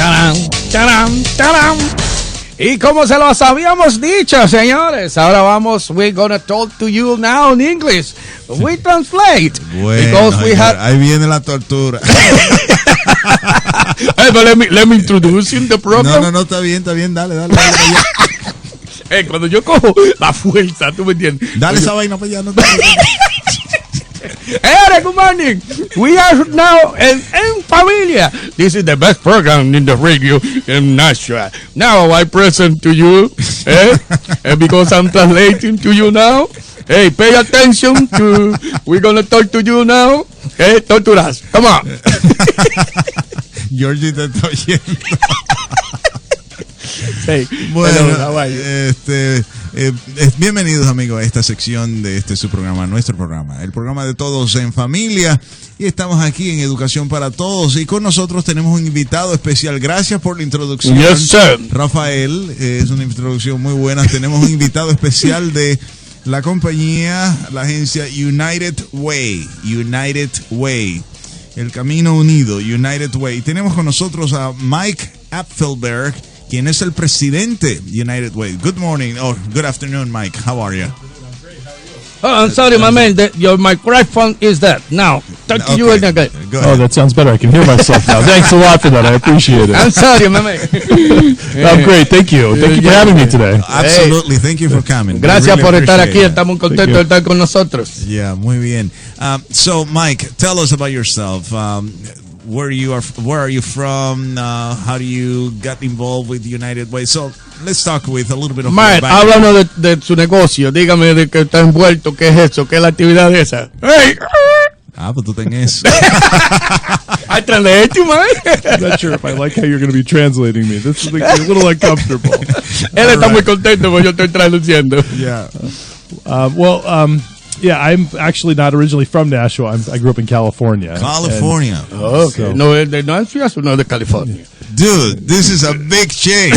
Tarán, tarán, tarán. Y como se los habíamos dicho, señores, ahora we're gonna talk to you now in English. We translate. Bueno, ahí viene la tortura. Hey, but let me introduce you in the program. No, está bien, dale. Cuando yo cojo la fuerza, ¿tú me entiendes? Dale esa vaina para allá, no te Hey, good morning. We are now in Familia. This is the best program in the radio in Nashua. Now I present to you, and because I'm translating to you now. Hey, pay attention to. We're gonna talk to you now. Hey, talk to us. Come on. Georgie te está oyendo. Hey, bueno, bienvenidos amigos a esta sección de su programa, nuestro programa, el programa de todos en familia, y estamos aquí en Educación para Todos y con nosotros tenemos un invitado especial. Gracias por la introducción. Yes, sir. Rafael, es una introducción muy buena. Tenemos un invitado especial de la compañía, la agencia United Way, el camino unido, United Way. Tenemos con nosotros a Mike Apfelberg, quien es el presidente de United Way. Good morning, good afternoon, Mike. How are you? Oh, I'm sorry, my man. Your microphone is that. Now, talk to you again. Go ahead. Oh, that sounds better. I can hear myself now. Thanks a lot for that. I appreciate it. I'm sorry, my man. I'm great. Thank you. Thank you for having me today. Absolutely. Thank you for coming. Gracias really por estar aquí. It. Estamos contentos de estar con nosotros. Yeah, muy bien. So, Mike, tell us about yourself. Where are you from? How do you get involved with United Way? So let's talk with a little bit of Mike, háblanos de su negocio. Dígame de qué está envuelto, qué es eso, qué es la actividad esa. Hey. Pues tú tenés eso. I translate you, Mike. I'm not sure if I like how you're going to be translating me. This is a little uncomfortable. Él está muy contento porque yo estoy traduciendo. Yeah. Yeah, I'm actually not originally from Nashua. I grew up in California. California. Okay. No es de Nashua, no es de California. Dude, this is a big change.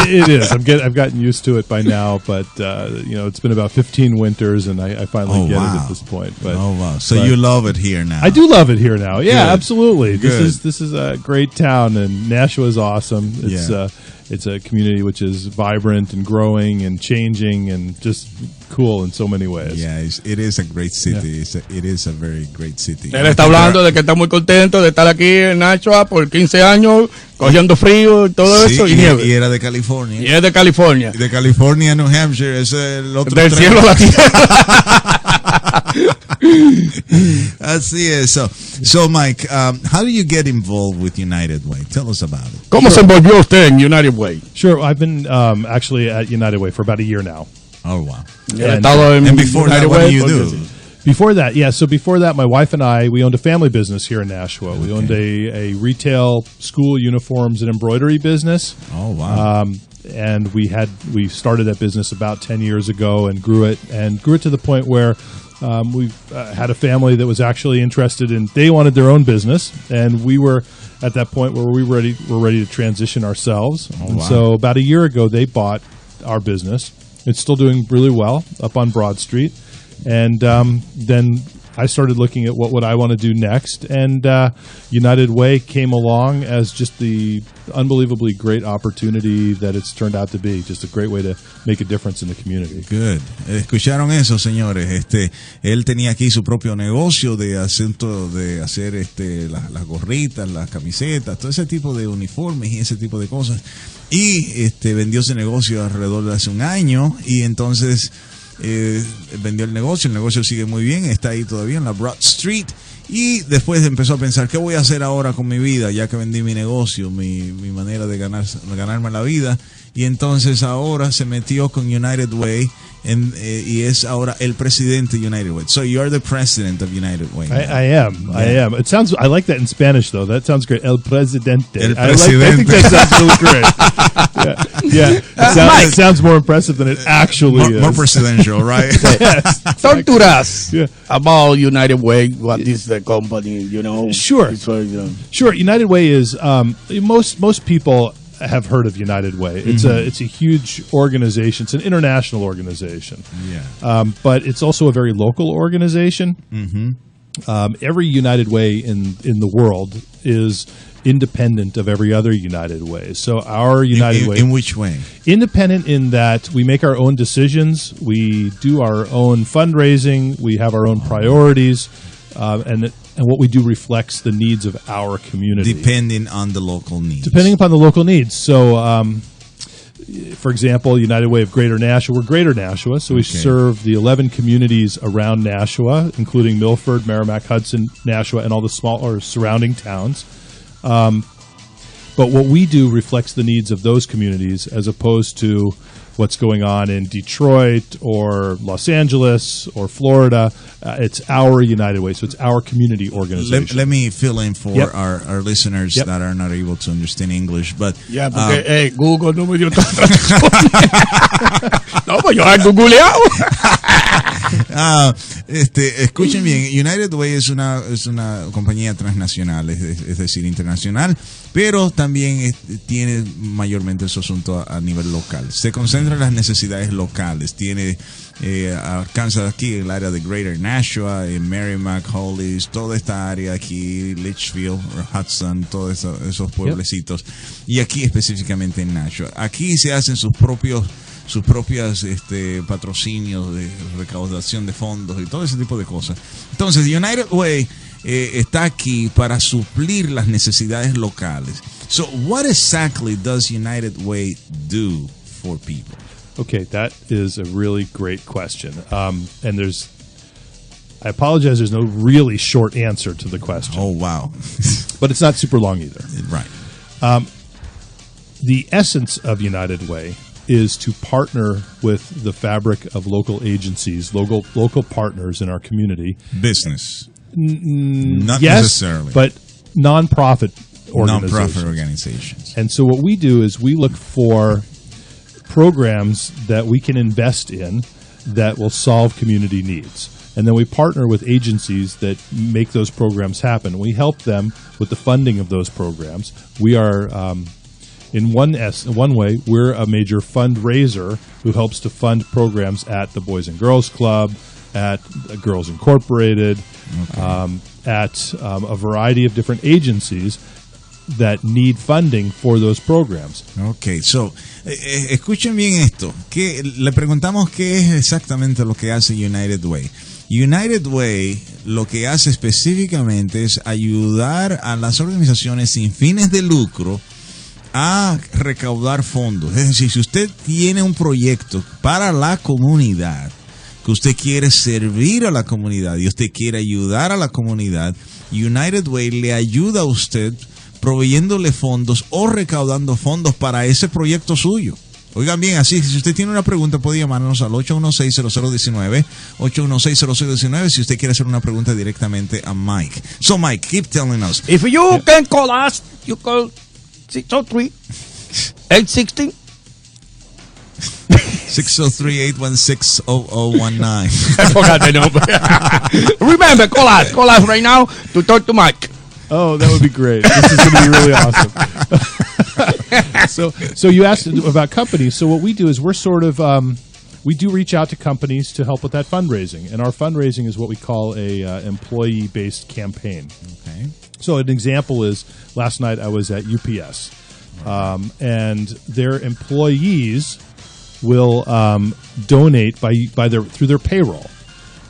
It is. I've gotten used to it by now, but it's been about 15 winters, and I finally get it at this point. But, So you love it here now? I do love it here now. Yeah, Good. absolutely. Good. This is a great town, and Nashua is awesome. It's a community which is vibrant and growing and changing and just cool in so many ways. Yeah, it is a great city. Yeah. It is a very great city. Él está hablando de que está muy contento de estar aquí en Nashua por 15 años, cogiendo frío y todo eso y nieve. Y era de California. Y es de California. De California a New Hampshire es el otro del cielo a la tierra. Así es. So Mike, how do you get involved with United Way? Tell us about it. ¿Cómo se envolvió usted en United Way? Sure, I've been actually at United Way for about a year now. Oh, wow. And before that, what do you do? Before that, my wife and I, we owned a family business here in Nashua. We owned a retail school uniforms and embroidery business. Oh, wow. And we started that business about 10 years ago and grew it to the point where we had a family that was actually interested in, they wanted their own business, and we were at that point where we were ready to transition ourselves. Oh, and wow. so about a year ago, they bought our business. It's still doing really well up on Broad Street. And then I started looking at what would I want to do next. And United Way came along as just the unbelievably great opportunity that it's turned out to be. Just a great way to make a difference in the community. Good. ¿Escucharon eso, señores? Él tenía aquí su propio negocio de hacer las gorritas, las camisetas, todo ese tipo de uniformes y ese tipo de cosas. Y vendió ese negocio alrededor de hace un año y entonces vendió el negocio sigue muy bien, está ahí todavía en la Broad Street y después empezó a pensar, ¿qué voy a hacer ahora con mi vida? Ya que vendí mi negocio, mi manera de ganarme la vida, y entonces ahora se metió con United Way y es ahora el presidente de United Way. So you're the president of United Way. I am. I like that in Spanish though. That sounds great. El presidente. El presidente. I think that sounds really great. Yeah. It sounds more impressive than it actually is. More presidential, right? Yes. Talk to us about United Way. What is the company? Sure. Sure. United Way is most people have heard of United Way. It's a huge organization. It's an international organization. Yeah. But it's also a very local organization. Mm-hmm. every United Way in the world is independent of every other United Way. So our United Way... In which way? Independent in that we make our own decisions, we do our own fundraising, we have our own priorities, and what we do reflects the needs of our community. Depending on the local needs. Depending upon the local needs. So, for example, United Way of Greater Nashua, we're Greater Nashua, so we serve the 11 communities around Nashua, including Milford, Merrimack, Hudson, Nashua, and all the smaller surrounding towns. But what we do reflects the needs of those communities as opposed to what's going on in Detroit or Los Angeles or Florida. It's our United Way, so it's our community organization. Let me fill in for our listeners that are not able to understand English. But porque Google no me dio tanta No, pues yo he googleado. Escuchen bien, United Way es una compañía transnacional, es decir, internacional, pero también tiene mayormente su asunto a nivel local. Se concentra en las necesidades locales. Alcanza aquí el área de Greater Nashua, Merrimack, Hollis, toda esta área aquí, Litchfield, Hudson, todos esos pueblecitos. Y aquí específicamente en Nashua. Aquí se hacen sus propios patrocinios de recaudación de fondos y todo ese tipo de cosas. Entonces, United Way está aquí para suplir las necesidades locales. So, what exactly does United Way do for people? Okay, that is a really great question. And I apologize, there's no really short answer to the question. Oh, wow. But it's not super long either. Right. The essence of United Way is to partner with the fabric of local agencies, local partners in our community. Business. Not yes, necessarily. But nonprofit organizations. And so what we do is we look for programs that we can invest in that will solve community needs. And then we partner with agencies that make those programs happen. We help them with the funding of those programs. We are... In one way, we're a major fundraiser who helps to fund programs at the Boys and Girls Club, at Girls Incorporated, at a variety of different agencies that need funding for those programs. Okay, so, escuchen bien esto. Que le preguntamos qué es exactamente lo que hace United Way. United Way lo que hace específicamente es ayudar a las organizaciones sin fines de lucro a recaudar fondos. Es decir, si usted tiene un proyecto para la comunidad, que usted quiere servir a la comunidad y usted quiere ayudar a la comunidad, United Way le ayuda a usted proveyéndole fondos o recaudando fondos para ese proyecto suyo. Oigan bien, así, si usted tiene una pregunta puede llamarnos al 816-0019, 816-0019 si usted quiere hacer una pregunta directamente a Mike. So Mike, keep telling us. If you can call us, you call 603-816. 603-816-0019. I forgot the number. Remember, call us right now to talk to Mike. Oh, that would be great. This is going to be really awesome. So you asked about companies. So what we do is we're sort of we do reach out to companies to help with that fundraising, and our fundraising is what we call a employee-based campaign. Okay. So an example is last night I was at UPS, and their employees will donate through their payroll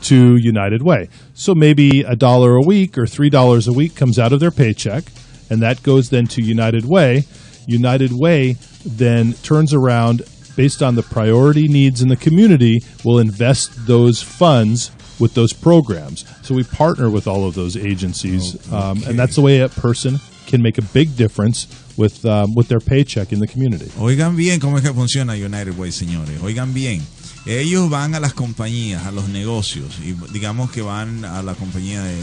to United Way. So maybe $1 a week or $3 a week comes out of their paycheck, and that goes then to United Way. United Way then turns around, based on the priority needs in the community, will invest those funds with those programs. So we partner with all of those agencies, and that's the way a person can make a big difference with their paycheck in the community. Oigan bien cómo es que funciona United Way, señores. Oigan bien. Ellos van a las compañías, a los negocios, y digamos que van a la compañía de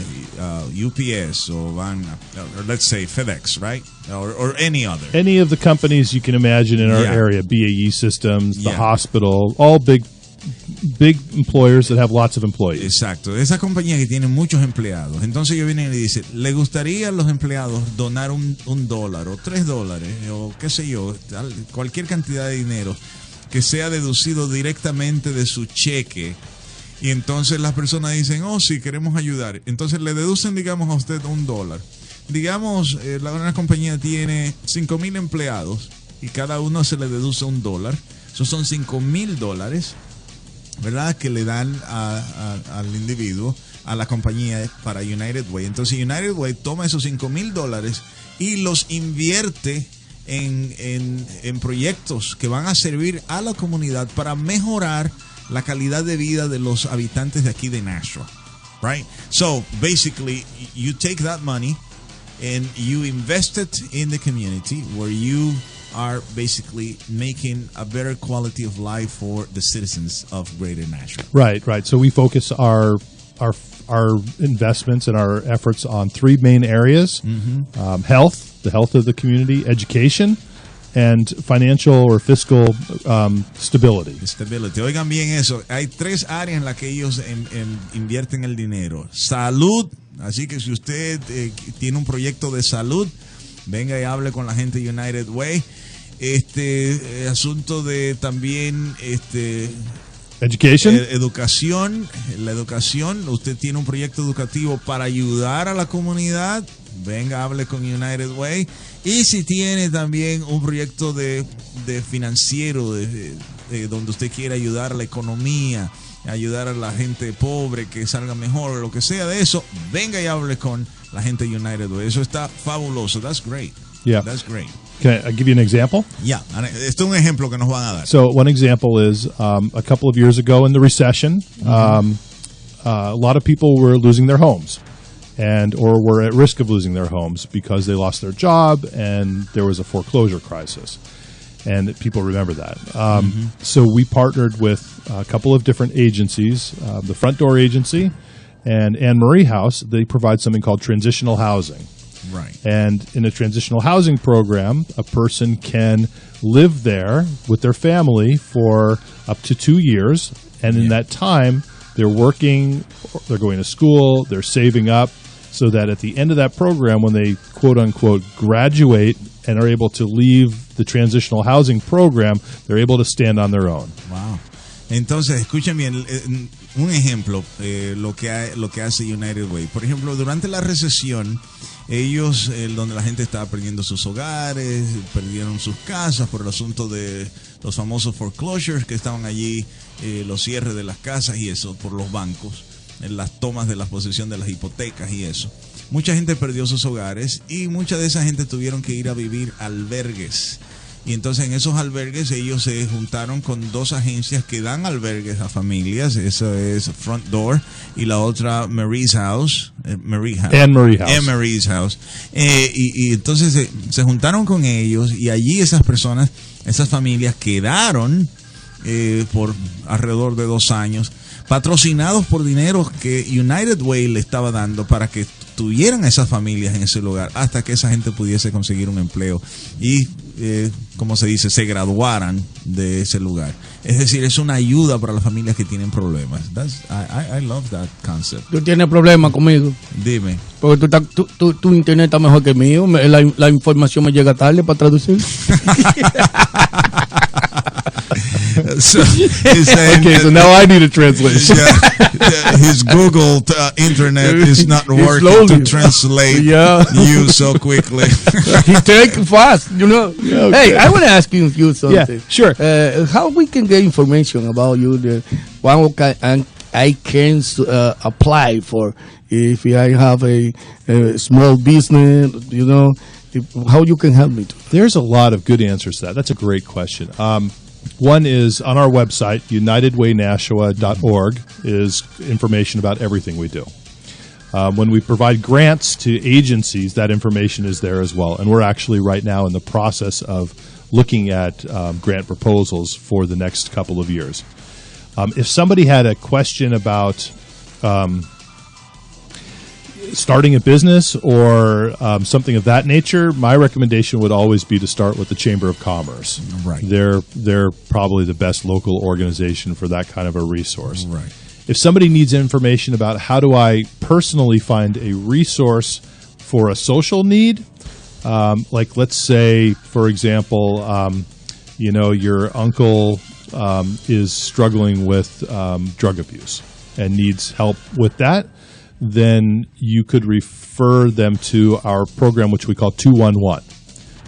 UPS o van a, let's say FedEx, right? Or any other. Any of the companies you can imagine in our area, BAE Systems, the hospital, all big employers that have lots of employees. Exacto, esa compañía que tiene muchos empleados. Entonces ellos vienen y le dicen, ¿le gustaría a los empleados donar $1 o $3 o qué sé yo, cualquier cantidad de dinero que sea deducido directamente de su cheque Y entonces las personas dicen, oh, sí, queremos ayudar. Entonces le deducen, digamos, a usted $1. Digamos, una compañía tiene 5,000 empleados y cada uno se le deduce $1. Esos son $5,000, ¿verdad? Que le dan al individuo, a la compañía para United Way. Entonces United Way toma esos $5,000 y los invierte en proyectos que van a servir a la comunidad para mejorar la calidad de vida de los habitantes de aquí de Nashua, right? So basically, you take that money and you invest it in the community where you are basically making a better quality of life for the citizens of Greater Nashua. Right. So we focus our investments and our efforts on three main areas: health, the health of the community; education; and financial or fiscal stability. Oigan bien eso. Hay 3 áreas en las que ellos invierten el dinero. Salud. Así que si usted tiene un proyecto de salud, venga y hable con la gente de United Way. Asunto de también Education. Educación. La educación. Usted tiene un proyecto educativo para ayudar a la comunidad, venga, hable con United Way. Y si tiene también un proyecto de financiero, donde usted quiere ayudar a la economía, ayudar a la gente pobre que salga mejor, lo que sea de eso, venga y hable con la gente de United Way. Eso está fabuloso. That's great. Yeah. That's great. Can I give you an example? Yeah. Esto es un ejemplo que nos van a dar. So one example is a couple of years ago in the recession, a lot of people were losing their homes or were at risk of losing their homes because they lost their job and there was a foreclosure crisis. And people remember that. So we partnered with a couple of different agencies, the Front Door Agency and Anne Marie House. They provide something called transitional housing. Right. And in a transitional housing program, a person can live there with their family for up to 2 years. And in that time, they're working, they're going to school, they're saving up, so that at the end of that program, when they quote-unquote graduate and are able to leave the transitional housing program, they're able to stand on their own. Wow. Entonces, escuchen bien, un ejemplo, lo que hace United Way. Por ejemplo, durante la recesión, ellos, donde la gente estaba perdiendo sus hogares, perdieron sus casas por el asunto de los famosos foreclosures que estaban allí, los cierres de las casas y eso, por los bancos, las tomas de la posesión de las hipotecas y eso. Mucha gente perdió sus hogares y mucha de esa gente tuvieron que ir a vivir a albergues. Y entonces en esos albergues ellos se juntaron con 2 agencias que dan albergues a familias. Esa es Front Door y la otra Marie's House. Anne Marie House. Anne Marie's House. Y entonces se juntaron con ellos y allí esas personas, esas familias quedaron por alrededor de 2 años patrocinados por dinero que United Way le estaba dando para que tuvieran a esas familias en ese lugar hasta que esa gente pudiese conseguir un empleo y, como se dice, se graduaran de ese lugar. Es decir, es una ayuda para las familias que tienen problemas. I love that concept. ¿Tú tienes problemas conmigo? Dime. Porque tu internet está mejor que el mío. La información me llega tarde para traducir. So, okay, so now I need a translation. His Google internet is not working to translate you so quickly. He's taking fast, you know. Okay. Hey, I want to ask you something. Yeah, sure. How we can get information about you? I can apply for if I have a small business, you know. How you can help me? There's a lot of good answers to that. That's a great question. One is on our website, unitedwaynashua.org, is information about everything we do. When we provide grants to agencies, that information is there as well. And we're actually right now in the process of looking at grant proposals for the next couple of years. If somebody had a question about starting a business or something of that nature, my recommendation would always be to start with the Chamber of Commerce. Right. They're probably the best local organization for that kind of a resource. Right. If somebody needs information about how do I personally find a resource for a social need, like let's say, for example, your uncle is struggling with drug abuse. and needs help with that, then you could refer them to our program, which we call 211.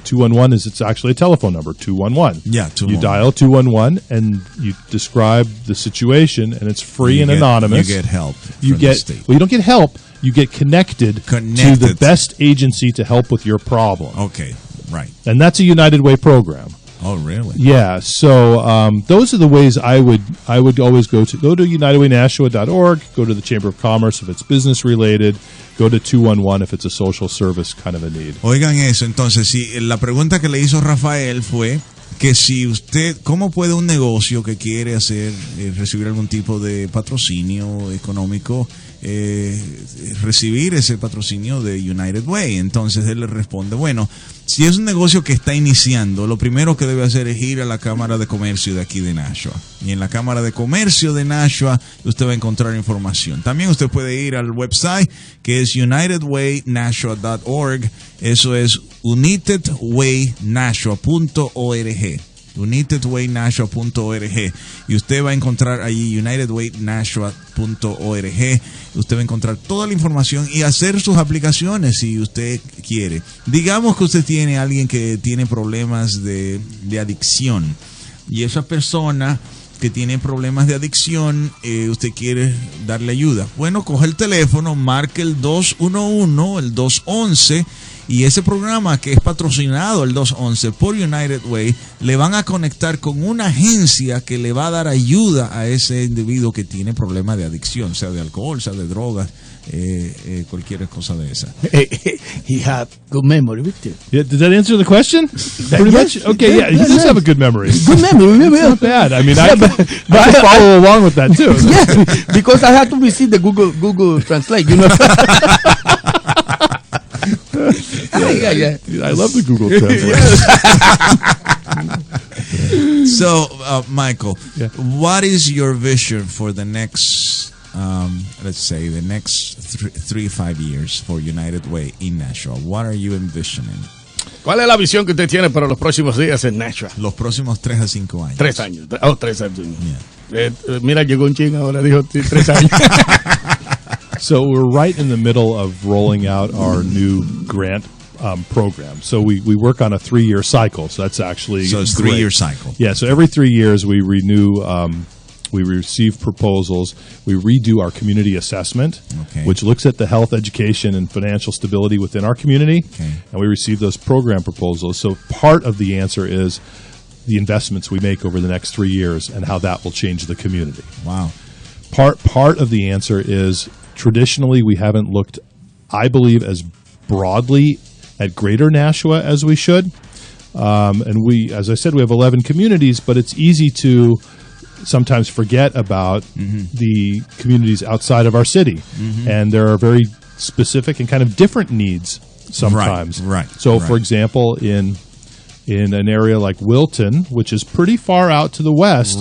211 it's actually a telephone number, 211. Yeah, 211. You dial 211 and you describe the situation, and it's free and anonymous. You get help. You don't get help. You get connected to the best agency to help with your problem. Okay, right. And that's a United Way program. Oh, really? Yeah. So those are the ways I would always go to unitedwaynashua.org, go to the Chamber of Commerce if it's business related, go to 211 if it's a social service kind of a need. Oigan eso, entonces, si la pregunta que le hizo Rafael fue que si usted, ¿cómo puede un negocio que quiere hacer, recibir algún tipo de patrocinio económico, recibir ese patrocinio de United Way? Entonces él le responde, bueno, si es un negocio que está iniciando, lo primero que debe hacer es ir a la Cámara de Comercio de aquí de Nashua. Y en la Cámara de Comercio de Nashua usted va a encontrar información. También usted puede ir al website que es unitedwaynashua.org. Eso es unitedwaynashua.org. unitedwaynashua.org, y usted va a encontrar allí unitedwaynashua.org. Usted va a encontrar toda la información y hacer sus aplicaciones si usted quiere. Digamos que usted tiene a alguien que tiene problemas de adicción, y esa persona que tiene problemas de adicción, usted quiere darle ayuda. Bueno, coge el teléfono, marque el 211, el 211, y ese programa que es patrocinado, el 211, por United Way, le van a conectar con una agencia que le va a dar ayuda a ese individuo que tiene problemas de adicción, sea de alcohol, sea de drogas, cualquier cosa de esa. He had good memory, Victor. Yeah, did that answer the question? Pretty much? Okay, yeah, he does have a good memory. Good memory, Not bad. I mean, I can follow along with that too. Yeah, because I had to receive the Google Translate, you know. Yeah. I love the Google Translate. So, Michael, what is your vision for the next, let's say, the next 3-5 years for United Way in Nashua? What are you envisioning? ¿Cuál es la visión que usted tiene para los próximos días en Nashua? Los próximos 3 a 5 años. 3 años. Oh, 3 años. Yeah. Mira, llegó un ching ahora, dijo 3 años. So we're right in the middle of rolling out our new grant program. So we work on a 3-year cycle. So that's actually so it's 3-year cycle. Yeah. So every 3 years we renew. We receive proposals. We redo our community assessment, which looks at the health, education, and financial stability within our community. And we receive those program proposals. So part of the answer is the investments we make over the next 3 years and how that will change the community. Wow. Part of the answer is traditionally we haven't looked, I believe, as broadly at Greater Nashua as we should. And we, as I said, we have 11 communities, but it's easy to sometimes forget about the communities outside of our city. And there are very specific and kind of different needs sometimes. Right. So, for example, in an area like Wilton, which is pretty far out to the west,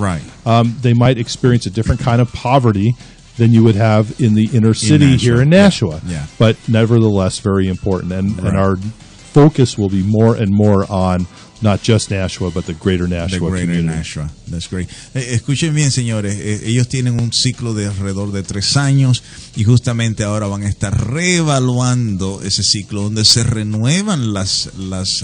they might experience a different kind of poverty than you would have in the inner city here in Nashua. Yeah. But nevertheless, very important. And our focus will be more and more on not just Nashua, but the Greater Nashua community. Nashua. That's great. Escuchen bien, señores. Ellos tienen un ciclo de alrededor de 3 años y justamente ahora van a estar reevaluando ese ciclo donde se renuevan las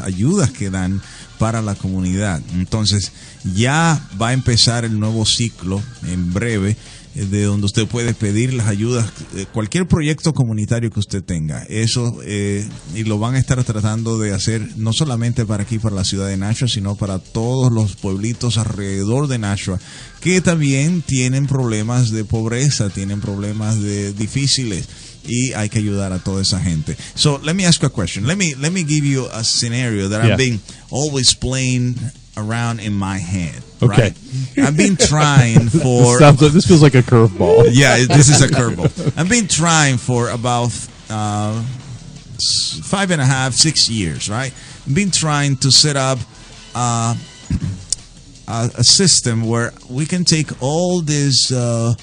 ayudas que dan para la comunidad. Entonces, ya va a empezar el nuevo ciclo en breve, de donde usted puede pedir las ayudas, cualquier proyecto comunitario que usted tenga. Eso, y lo van a estar tratando de hacer no solamente para aquí, para la ciudad de Nashua, sino para todos los pueblitos alrededor de Nashua, que también tienen problemas de pobreza, tienen problemas difíciles. Y hay que ayudar a toda esa gente. So, let me ask you a question. Let me give you a scenario that I've been always playing around in my head. Okay. Right? I've been trying for... This feels like a curveball. Yeah, this is a curveball. I've been trying for about 5.5, 6 years, right? I've been trying to set up a system where we can take all the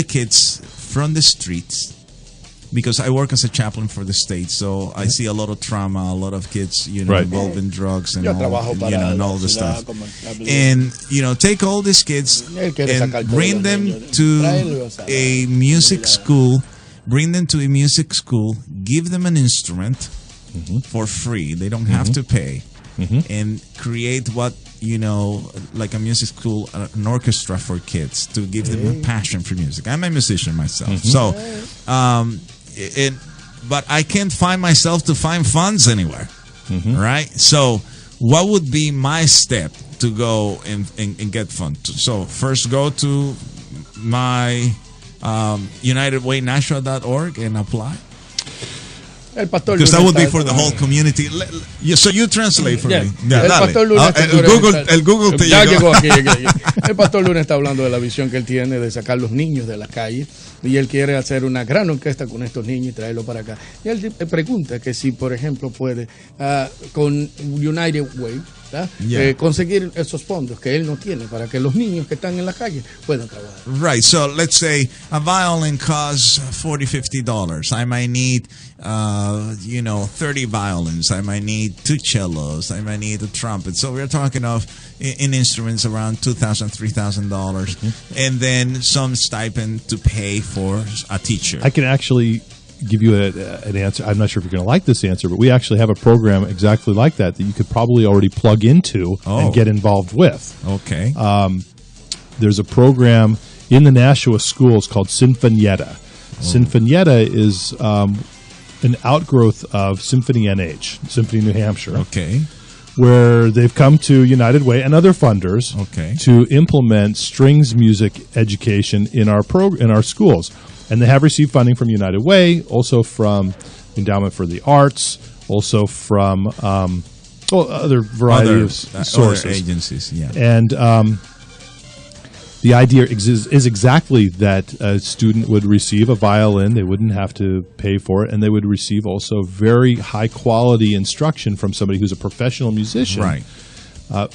kids from the streets. because I work as a chaplain for the state, so I see a lot of trauma, a lot of kids, Right. involved in drugs and Yo all, trabajo para and la all the ciudad stuff. como And take all these kids Él quiere sacar and todos bring los them niños. to Tráelos a a music school. Bring them to a music school. Give them an instrument for free. They don't have to pay. And create what like a music school, an orchestra for kids to give them a passion for music. I'm a musician myself, so but I can't find myself to find funds anywhere, right? So, what would be my step to go and get funds? So, first go to my UnitedWayNashua.org and apply. El pastor Because that Lunes would be está- for the whole community. So you translate for Yeah. me. El dale. pastor Lunes El Google te ya llegó. llegó aquí. El pastor Lunes está hablando de la visión que él tiene de sacar los niños de la calle y él quiere hacer una gran orquesta con estos niños y traerlos para acá. Y él pregunta que si, por ejemplo, puede con United Way conseguir esos fondos que él no tiene para que los niños que están en la calle puedan trabajar. Right. So let's say a violin costs $40-50. I might need 30 violins. I might need 2 cellos. I might need a trumpet. So we're talking of in instruments around $2,000-3,000, and then some stipend to pay for a teacher. I can actually give you an answer. I'm not sure if you're going to like this answer, but we actually have a program exactly like that you could probably already plug into and get involved with. Okay. There's a program in the Nashua schools called Sinfonietta. Sinfonietta is an outgrowth of Symphony NH, Symphony New Hampshire. Okay. Where they've come to United Way and other funders to implement strings music education in our schools. And they have received funding from United Way, also from Endowment for the Arts, also from other variety of sources. Other agencies, yeah. And the idea is exactly that a student would receive a violin. They wouldn't have to pay for it, and they would receive also very high-quality instruction from somebody who's a professional musician. Right. A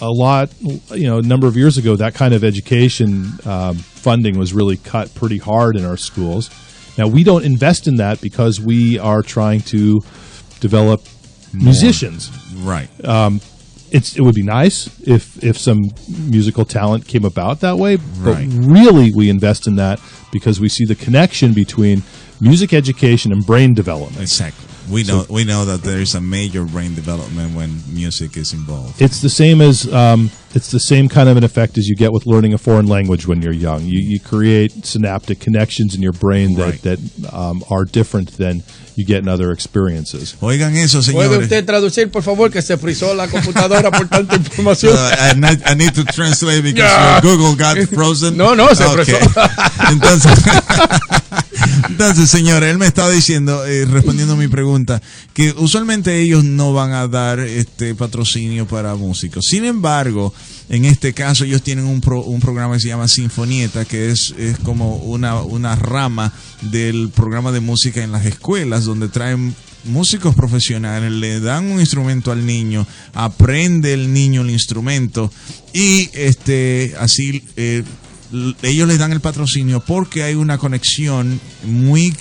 number of years ago, that kind of education funding was really cut pretty hard in our schools. Now, we don't invest in that because we are trying to develop musicians. Right. It would be nice if some musical talent came about that way, but Right. really we invest in that because we see the connection between music education and brain development. Exactly. We know that there is a major brain development when music is involved. It's the same as it's the same kind of an effect as you get with learning a foreign language when you're young. You create synaptic connections in your brain that are different than you get in other experiences. Oigan eso, señores. ¿Puede usted traducir, por favor, que se frizó la computadora por tanta información? I need to translate because your Google got frozen. No, se frizó. Entonces, señores, él me estaba diciendo, respondiendo a mi pregunta, que usualmente ellos no van a dar patrocinio para músicos. Sin embargo, en este caso ellos tienen un programa que se llama Sinfonietta, que es como una rama del programa de música en las escuelas, donde traen músicos profesionales, le dan un instrumento al niño, aprende el niño el instrumento y así ellos les dan el patrocinio porque hay una conexión muy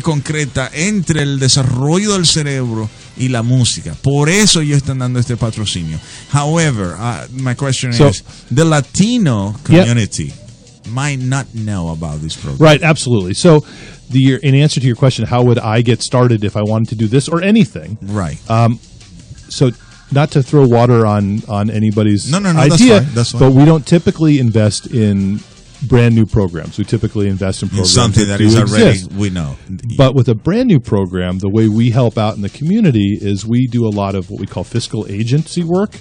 concreta entre el desarrollo del cerebro y la música. Por eso ellos están dando este patrocinio. However, my question is, the Latino community might not know about this program. Right, absolutely. So, in answer to your question, how would I get started if I wanted to do this or anything? Right. So, not to throw water on anybody's idea, that's fine. but we don't typically invest in brand new programs. We typically invest in programs something that is already, we know. But with a brand new program, the way we help out in the community is we do a lot of what we call fiscal agency work,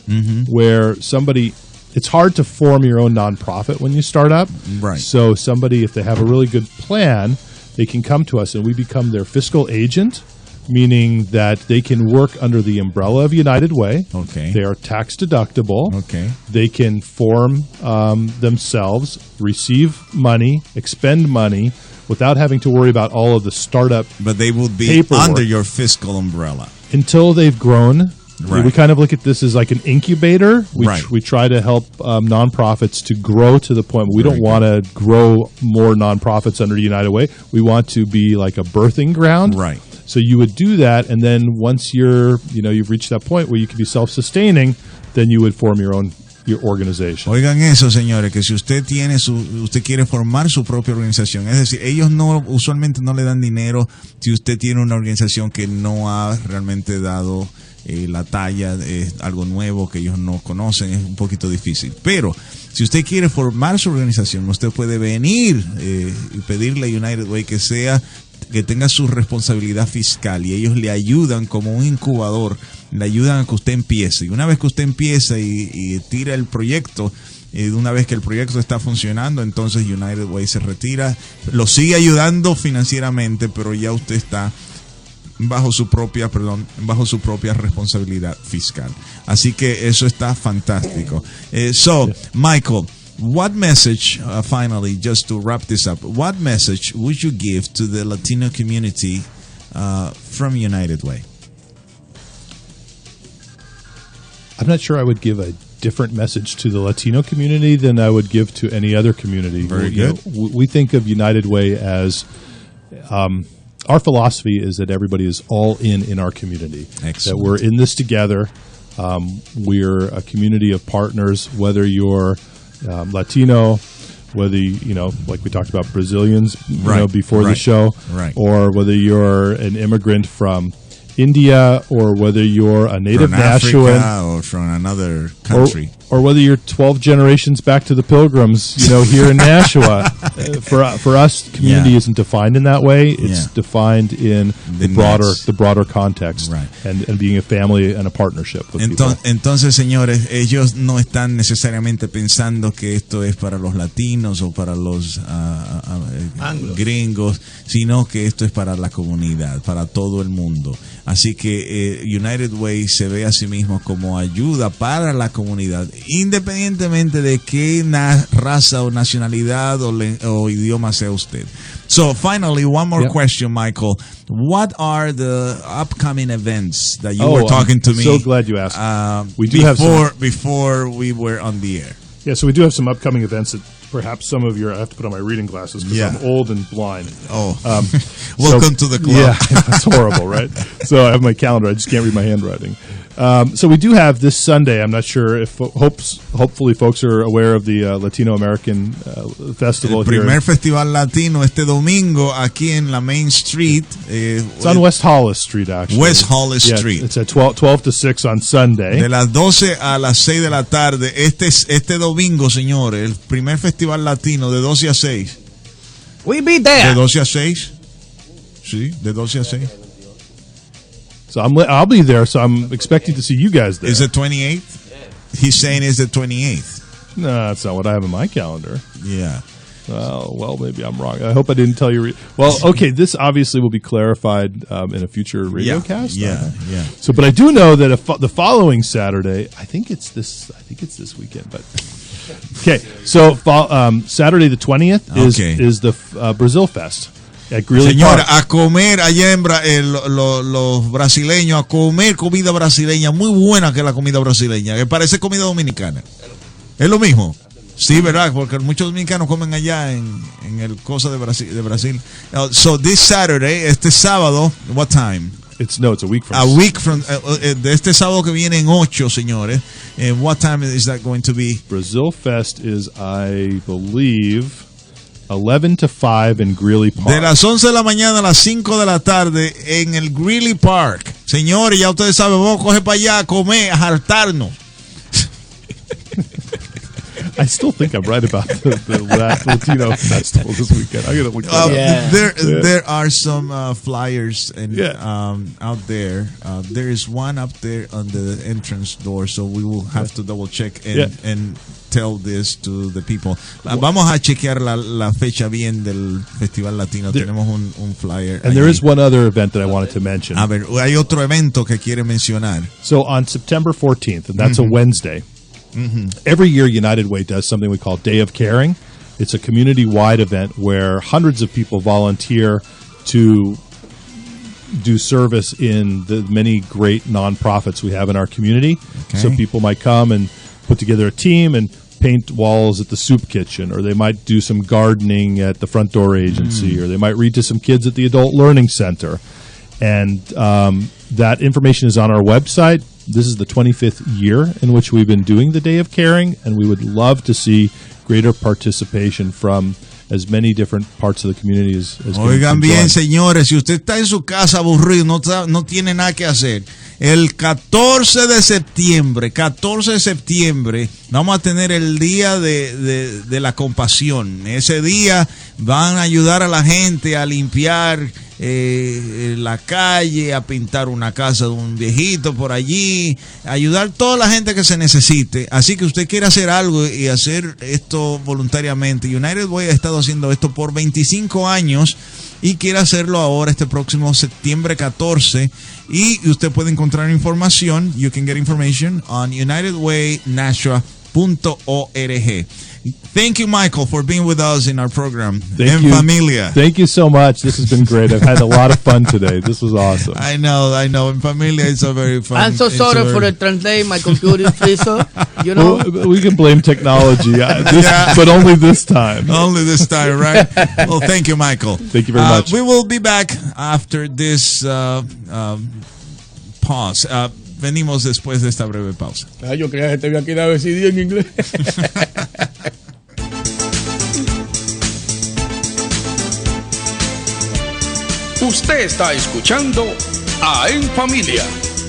where it's hard to form your own nonprofit when you start up. Right. So somebody, if they have a really good plan, they can come to us and we become their fiscal agent, meaning that they can work under the umbrella of United Way. Okay. They are tax deductible. Okay. They can form themselves, receive money, expend money, without having to worry about all of the startup But they would be paperwork under your fiscal umbrella. until they've grown Right. We kind of look at this as like an incubator. Right. We try to help nonprofits to grow to the point. We don't Very want to grow more nonprofits under United Way. We want to be like a birthing ground. Right. So you would do that, and then once you've reached that point where you can be self-sustaining, then you would form your organization. Oigan eso, señores, que si usted quiere formar su propia organización, es decir, ellos usualmente no le dan dinero si usted tiene una organización que no ha realmente dado la talla, es algo nuevo que ellos no conocen, es un poquito difícil. Pero si usted quiere formar su organización, usted puede venir y pedirle a United Way que tenga su responsabilidad fiscal, y ellos le ayudan como un incubador, le ayudan a que usted empiece. Y una vez que usted empieza y tira el proyecto, una vez que el proyecto está funcionando, entonces United Way se retira, lo sigue ayudando financieramente, pero ya usted está bajo su propia responsabilidad fiscal. Así que eso está fantástico. Michael, what message, finally, just to wrap this up, what message would you give to the Latino community from United Way? I'm not sure I would give a different message to the Latino community than I would give to any other community. Very good. We think of United Way as our philosophy is that everybody is all in our community. Excellent. That we're in this together. We're a community of partners, whether you're Latino, whether like we talked about Brazilians, before the show, right, or whether you're an immigrant from India, or whether you're a native from Nashua, Africa, or from another country, or whether you're 12 generations back to the Pilgrims, here in Nashua. For us, community isn't defined in that way. It's defined in the broader context, right, and being a family and a partnership with people. Entonces, señores, ellos no están necesariamente pensando que esto es para los latinos o para los gringos, sino que esto es para la comunidad, para todo el mundo. Así que United Way se ve a sí mismo como ayuda para la comunidad, independientemente de qué raza o nacionalidad o idioma sea usted. So finally, one more question, Michael. What are the upcoming events that you were talking to me? So glad you asked. We do before we were on the air. Yeah, so we do have some upcoming events that perhaps some of I have to put on my reading glasses because I'm old and blind. Oh, welcome to the club. Yeah, that's horrible, right? So I have my calendar. I just can't read my handwriting. So we do have this Sunday. I'm not sure if hopefully folks are aware of the Latino American Festival. El primer festival latino este domingo aquí en la Main Street. It's on West Hollis Street, actually. West Hollis Street. It's at 12 to 6 on Sunday. De las 12 a las 6 de la tarde. Este domingo, señores, el primer festival latino de 12 a 6. We be there. De 12 a 6. Sí, de 12 a 6. So I'll be there, so I'm expecting to see you guys there. Is it 28th? He's saying it's the 28th. No, that's not what I have in my calendar. Yeah. Well, maybe I'm wrong. I hope I didn't tell you. Okay, this obviously will be clarified in a future radio cast. Yeah. So, but I do know that the following Saturday, I think it's this weekend. But okay, so Saturday the 20th is the Brazil Fest. Señora, a comer allá en los brasileños, a comer comida brasileña, muy buena que la comida brasileña, que parece comida dominicana. Es lo mismo. Sí, ¿verdad? Porque muchos dominicanos comen allá en el cosa de Brasil. So this Saturday, este sábado, what time? It's a week from. A week from de este sábado que viene en 8, señores. What time is that going to be? Brazil Fest is, I believe, 11 to 5 in Greeley Park. De las 11 de la mañana a las 5 de la tarde en el Greeley Park. Señores, ya ustedes saben, vamos a coger para allá a comer, a hartarnos. I still think I'm right about the Latino festival this weekend. I gotta look that up. There are some flyers out there. There is one up there on the entrance door, so we will have to double check and tell this to the people. Vamos a chequear la fecha bien del Festival Latino. Tenemos un flyer. And there is one other event that I wanted to mention. A ver, hay otro evento que quiere mencionar. So on September 14th, and that's a Wednesday. Mm-hmm. Every year, United Way does something we call Day of Caring. It's a community-wide event where hundreds of people volunteer to do service in the many great nonprofits we have in our community. Okay. So people might come and put together a team and paint walls at the soup kitchen, or they might do some gardening at the Front Door Agency, or they might read to some kids at the Adult Learning Center. And that information is on our website. This is the 25th year in which we've been doing the Day of Caring, and we would love to see greater participation from as many different parts of the community as Oigan bien, señores, si usted está en su casa aburrido, no tiene nada que hacer, el 14 de septiembre, vamos a tener el Día de la Compasión. Ese día van a ayudar a la gente a limpiar la calle, a pintar una casa de un viejito por allí, ayudar a toda la gente que se necesite. Así que usted quiere hacer algo y hacer esto voluntariamente. United Way ha estado haciendo esto por 25 años y quiere hacerlo ahora este próximo septiembre 14, y usted puede encontrar información. You can get information on unitedwaynashua.org. Thank you, Michael, for being with us in our program. Thank you. Familia. Thank you so much. This has been great. I've had a lot of fun today. This was awesome. I know. En Familia, it's a very fun. I'm so sorry for the translate. My computer is freezer. You know. Well, we can blame technology, but only this time. Only this time, right? Well, thank you, Michael. Thank you very much. We will be back after this pause. Venimos después de esta breve pausa. Yo creía que te había quedado ese día en inglés. Usted está escuchando a En Familia,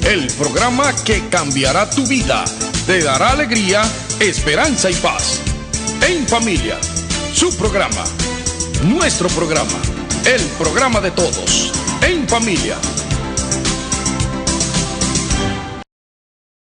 el programa que cambiará tu vida, te dará alegría, esperanza y paz. En Familia, su programa, nuestro programa, el programa de todos. En Familia,